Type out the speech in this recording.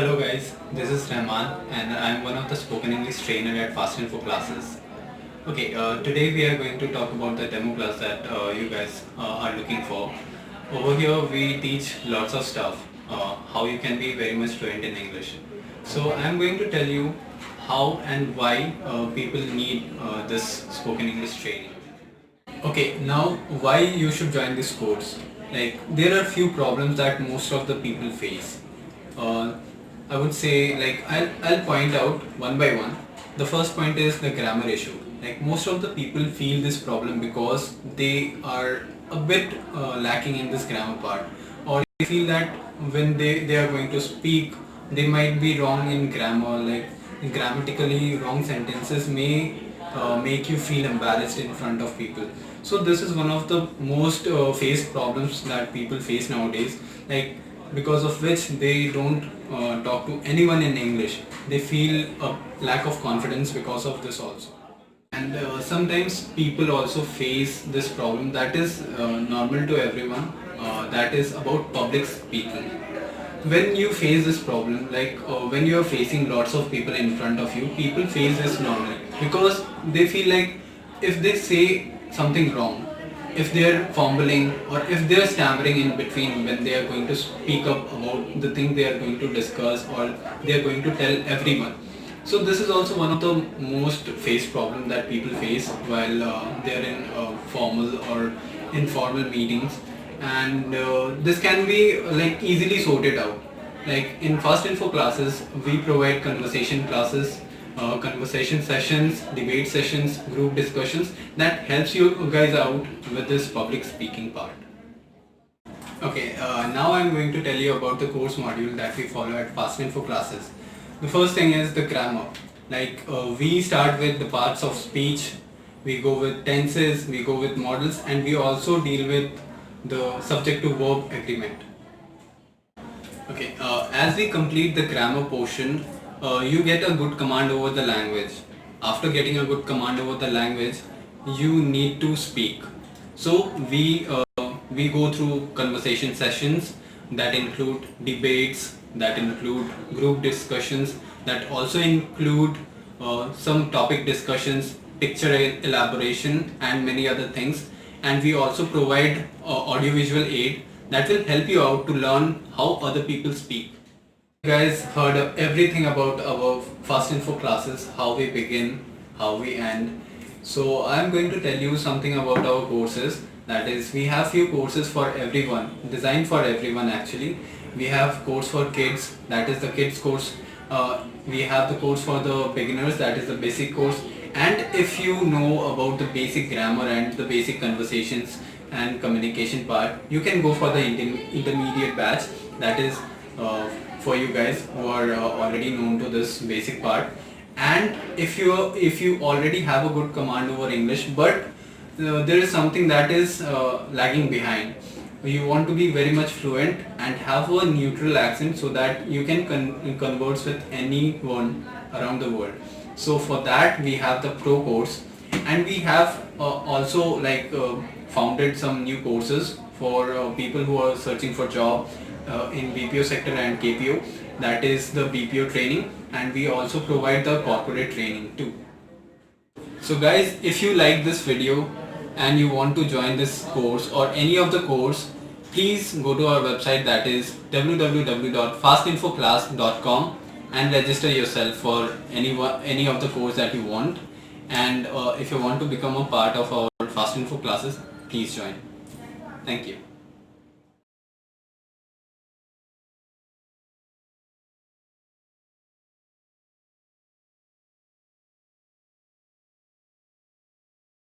Hello guys, this is Rahman and I am one of the spoken English trainer at Fast Info classes. Okay, today we are going to talk about the demo class that you guys are looking for. Over here we teach lots of stuff, how you can be very much fluent in English. So I am going to tell you how and why people need this spoken English training. Okay, now why you should join this course? Like there are few problems that most of the people face. Uh, I would say like I'll point out one by one. The first point is the grammar issue. Like most of the people feel this problem because they are a bit lacking in this grammar part, or they feel that when they are going to speak, they might be wrong in grammar, like grammatically wrong sentences may make you feel embarrassed in front of people. So this is one of the most faced problems that people face nowadays, like because of which they don't talk to anyone in English. They feel a lack of confidence because of this also. And sometimes people also face this problem that is normal to everyone, that is about public speaking. When you face this problem, like when you are facing lots of people in front of you, people face this normally because they feel like if they say something wrong, if they are fumbling or if they are stammering in between when they are going to speak up about the thing they are going to discuss or they are going to tell everyone. So this is also one of the most faced problem that people face while they are in formal or informal meetings, and this can be like easily sorted out. Like in Fast Info classes, we provide conversation classes, conversation sessions, debate sessions, group discussions that helps you guys out with this public speaking part. Okay, now I'm going to tell you about the course module that we follow at Fast Info classes. The first thing is the grammar. Like we start with the parts of speech, we go with tenses, we go with models, and we also deal with the subject to verb agreement. Okay, as we complete the grammar portion, you get a good command over the language. After getting a good command over the language, you need to speak. So we go through conversation sessions that include debates, that include group discussions, that also include some topic discussions, picture elaboration, and many other things. And we also provide audiovisual aid that will help you out to learn how other people speak. You guys heard of everything about our Fast Info classes, how we begin, how we end. So I'm going to tell you something about our courses. That is, we have few courses for everyone, designed for everyone actually. We have course for kids, that is the kids course. We have the course for the beginners, that is the basic course. And if you know about the basic grammar and the basic conversations and communication part, you can go for the intermediate batch, that is for you guys who are already known to this basic part. And if you already have a good command over English, but there is something that is lagging behind, you want to be very much fluent and have a neutral accent so that you can converse with anyone around the world. So for that we have the pro course, and we have also like founded some new courses for people who are searching for job in BPO sector and KPO, that is the BPO training, and we also provide the corporate training too. So guys, if you like this video and you want to join this course or any of the course, please go to our website, that is www.fastinfoclass.com, and register yourself for any of the course that you want. And if you want to become a part of our Fast Info classes, please join. Thank you.